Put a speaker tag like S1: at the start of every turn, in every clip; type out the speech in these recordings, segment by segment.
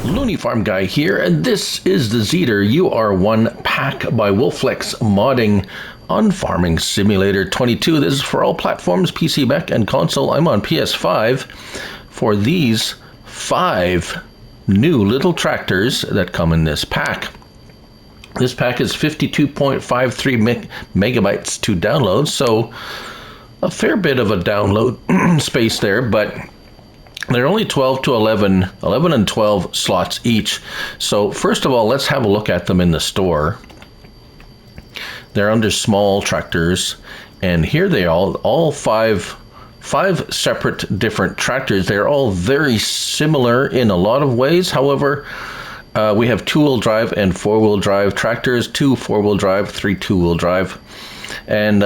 S1: Looney Farm Guy here, and this is the Zetor UR1 Pack by WOLFex Modding on Farming Simulator 22. This is for all platforms, PC, Mac, and console. I'm on PS5 for these 5 new little tractors that come in this pack. This pack is 52.53 megabytes to download, so a fair bit of a download space there, but they're only 12 to 11 and 12 slots each. So first of all, let's have a look at them in the store. They're under small tractors, and here they are, all five separate different tractors. They're all very similar in a lot of ways. However, we have 2-wheel drive and 4-wheel drive tractors, 2 4-wheel drive, 3 2-wheel drive, and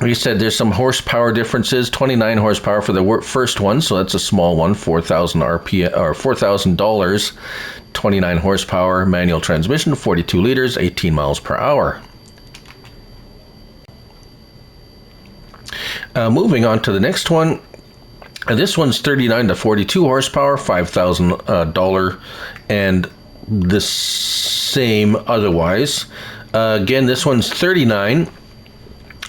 S1: like I said, there's some horsepower differences. 29 horsepower for the first one, so that's a small one, 4,000 RPM or $4,000. 29 horsepower, manual transmission, 42 liters, 18 miles per hour. Moving on to the next one. This one's 39 to 42 horsepower, $5,000, and the same otherwise. Again, this one's 39.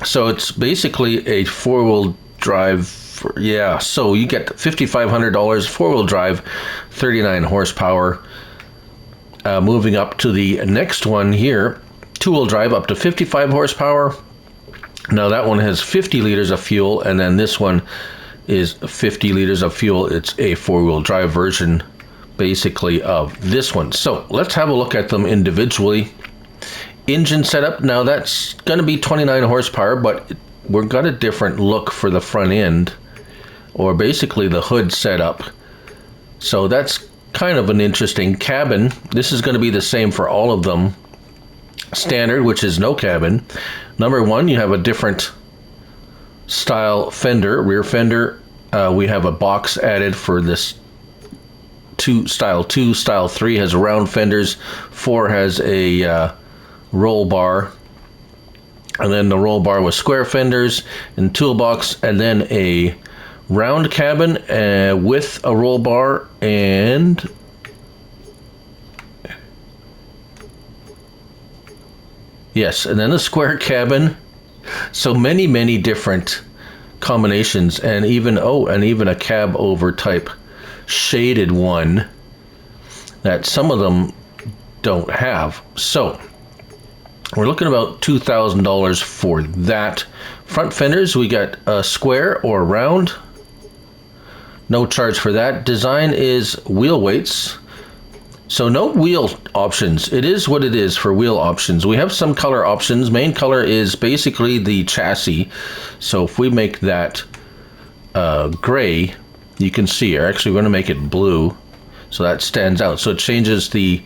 S1: So it's basically a 4-wheel drive. So you get $5,500, 4-wheel drive, 39 horsepower. Moving up to the next one here, 2-wheel drive up to 55 horsepower. Now that one has 50 liters of fuel, and then this one is 50 liters of fuel. It's a 4-wheel drive version, basically, of this one. So let's have a look at them individually. Engine setup, now that's going to be 29 horsepower, but we've got a different look for the front end, or basically the hood setup. So that's kind of an interesting. Cabin, this is going to be the same for all of them. Standard, which is no cabin. Number 1, you have a different style fender, rear fender. We have a box added for this style 2. Style 3 has round fenders. 4 has a roll bar, and then the roll bar with square fenders and toolbox, and then a round cabin with a roll bar, and yes, and then a square cabin. So many different combinations, and even a cab over type shaded one that some of them don't have. So we're looking about $2,000 for that. Front fenders, we got a square or round. No charge for that. Design is wheel weights. So no wheel options. It is what it is for wheel options. We have some color options. Main color is basically the chassis. So if we make that gray, you can see, or actually we're going to make it blue, so that stands out. So it changes the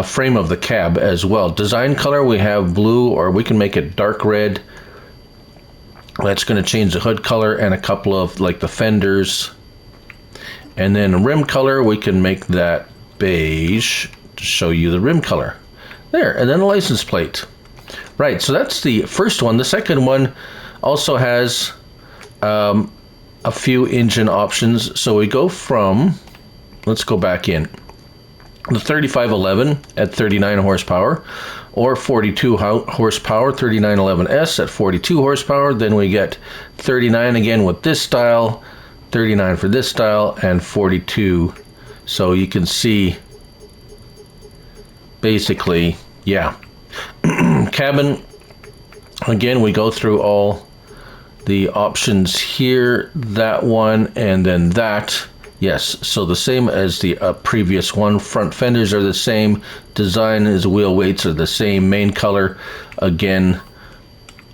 S1: frame of the cab as well. Design color, we have blue, or we can make it dark red. That's going to change the hood color and a couple of like the fenders. And then rim color, we can make that beige to show you the rim color there. And then the license plate. Right, so that's the first one. The second one also has a few engine options. So we go from, let's go back in, the 3511 at 39 horsepower, or 42 horsepower, 3911S at 42 horsepower. Then we get 39 again with this style, 39 for this style, and 42. So you can see, basically, yeah. Cabin, again, we go through all the options here, that one, and then that. Yes, so the same as the previous one. Front fenders are the same. Design is wheel weights are the same. Main color, again,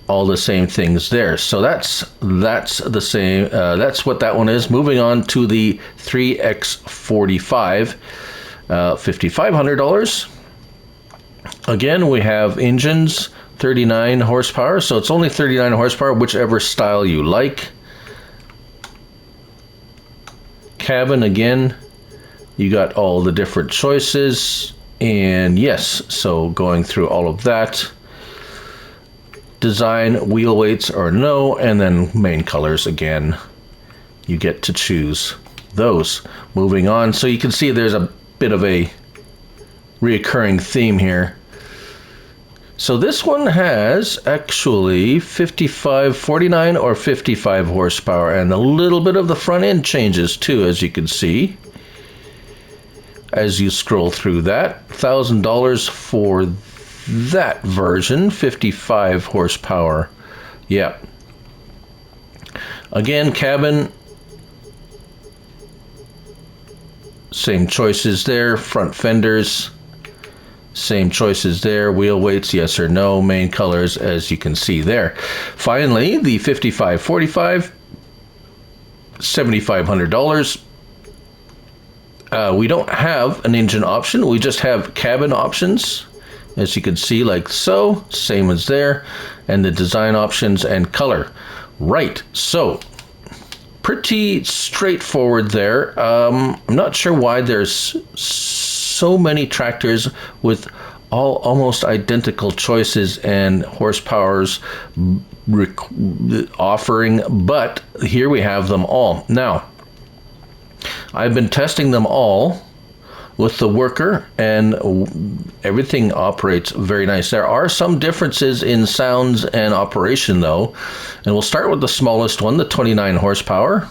S1: all the same things there. So that's the same. That's what that one is. Moving on to the 3X45, $5,500. Again, we have engines, 39 horsepower. So it's only 39 horsepower, whichever style you like. Cabin, again, you got all the different choices, and yes, so going through all of that. Design, wheel weights or no, and then main colors, again, you get to choose those. Moving on, so you can see there's a bit of a reoccurring theme here. So this one has actually 55, 49 or 55 horsepower, and a little bit of the front end changes too, as you can see. As you scroll through that, $1,000 for that version, 55 horsepower. Yep. Again, cabin, same choices there. Front fenders, same choices there. Wheel weights, yes or no. Main colors, as you can see there. Finally, the 5545, $7,500. We don't have an engine option. We just have cabin options, as you can see, like so. Same as there. And the design options and color. Right, so pretty straightforward there. I'm not sure why there's so many tractors with all almost identical choices and horsepowers offering, but here we have them all. Now, I've been testing them all with the worker, and everything operates very nice. There are some differences in sounds and operation though, and we'll start with the smallest one, the 29 horsepower.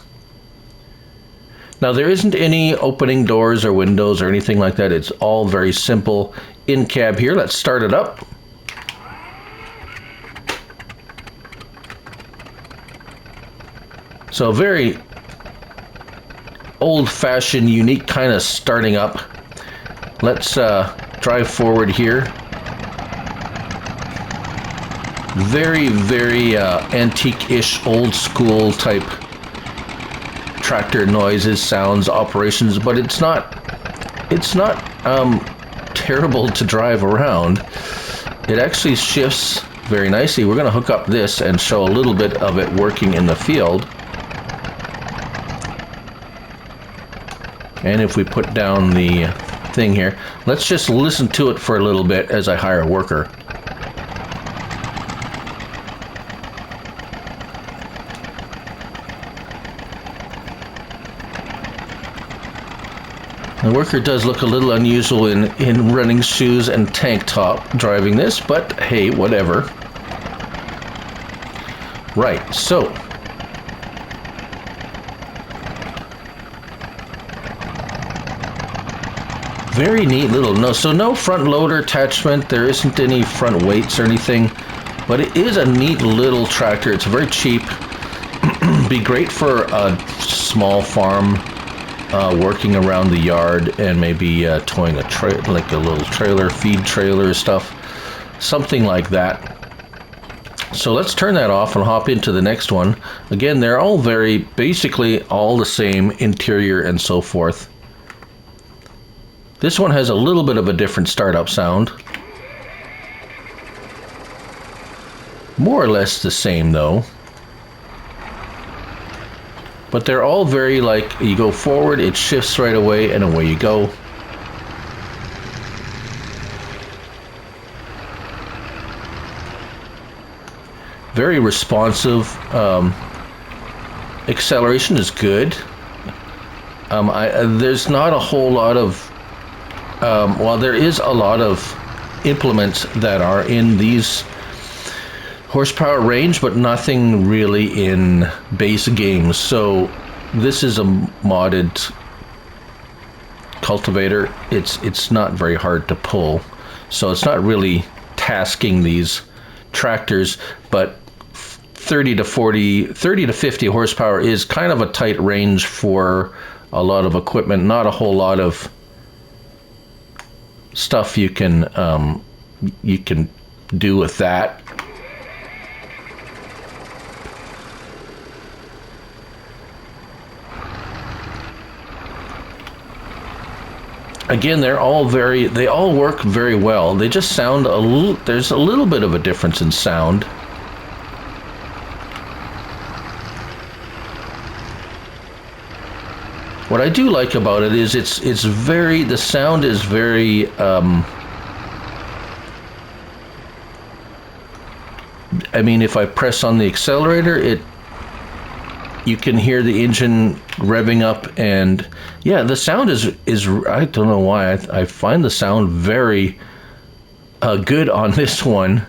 S1: Now there isn't any opening doors or windows or anything like that. It's all very simple in cab here. Let's start it up. So very old-fashioned, unique kind of starting up. Let's drive forward here. Very, very antique-ish, old-school type tractor noises, sounds, operations, but it's not terrible to drive around. It actually shifts very nicely. We're going to hook up this and show a little bit of it working in the field. And if we put down the thing here, let's just listen to it for a little bit as I hire a worker. The worker does look a little unusual in running shoes and tank top driving this, but hey, whatever. Right, so very neat little, no front loader attachment. There isn't any front weights or anything, but it is a neat little tractor. It's very cheap. Be great for a small farm, working around the yard and maybe towing like a little trailer, feed trailer stuff, something like that. So let's turn that off and hop into the next one. Again, they're all basically all the same interior and so forth. This one has a little bit of a different startup sound. More or less the same though. But they're all very like, you go forward, it shifts right away, and away you go. Very responsive. Acceleration is good. There's not a whole lot of well, there is a lot of implements that are in these horsepower range, but nothing really in base games. So this is a modded cultivator. It's not very hard to pull, so it's not really tasking these tractors, but 30 to 50 horsepower is kind of a tight range for a lot of equipment. Not a whole lot of stuff you can do with that. Again, they all work very well. They just sound there's a little bit of a difference in sound. What I do like about it is the sound is very I mean, if I press on the accelerator, you can hear the engine revving up, and yeah, the sound is I don't know why, I find the sound very good on this one.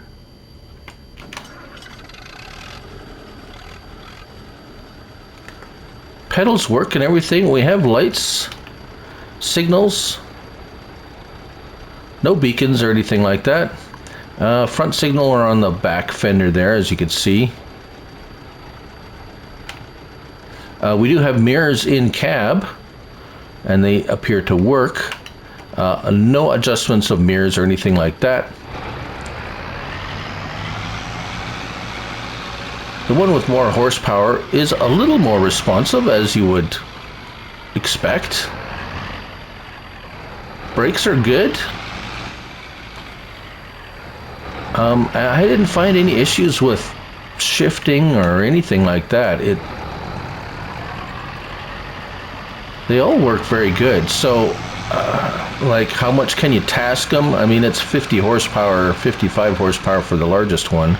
S1: Pedals work and everything. We have lights, signals, no beacons or anything like that. Front signal are on the back fender there, as you can see. We do have mirrors in cab, and they appear to work. No adjustments of mirrors or anything like that. The one with more horsepower is a little more responsive, as you would expect. Brakes are good. I didn't find any issues with shifting or anything like that. They all work very good. So, like, how much can you task them? I mean, it's 50 horsepower, 55 horsepower for the largest one.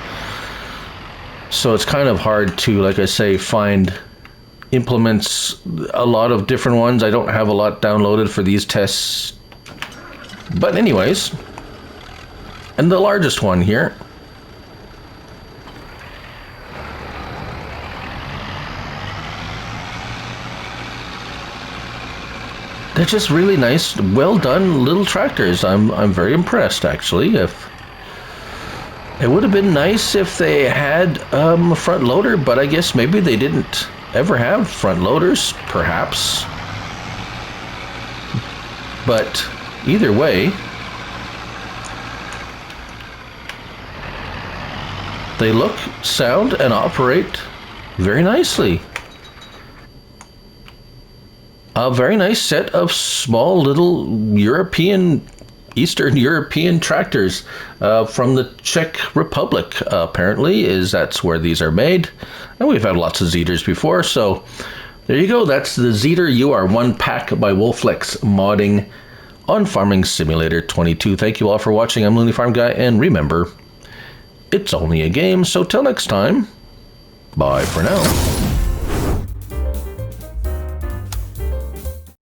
S1: So it's kind of hard to, like I say, find implements, a lot of different ones. I don't have a lot downloaded for these tests. But anyways, and the largest one here. They're just really nice, well done little tractors. I'm very impressed, actually. It would have been nice if they had a front loader, but I guess maybe they didn't ever have front loaders, perhaps. But either way, they look, sound, and operate very nicely. A very nice set of small little Eastern European tractors from the Czech Republic, apparently, that's where these are made. And we've had lots of Zetors before, so there you go. That's the Zetor UR1 Pack by WOLFex Modding on Farming Simulator 22. Thank you all for watching. I'm Looney Farm Guy, and remember, it's only a game, so till next time, bye for now.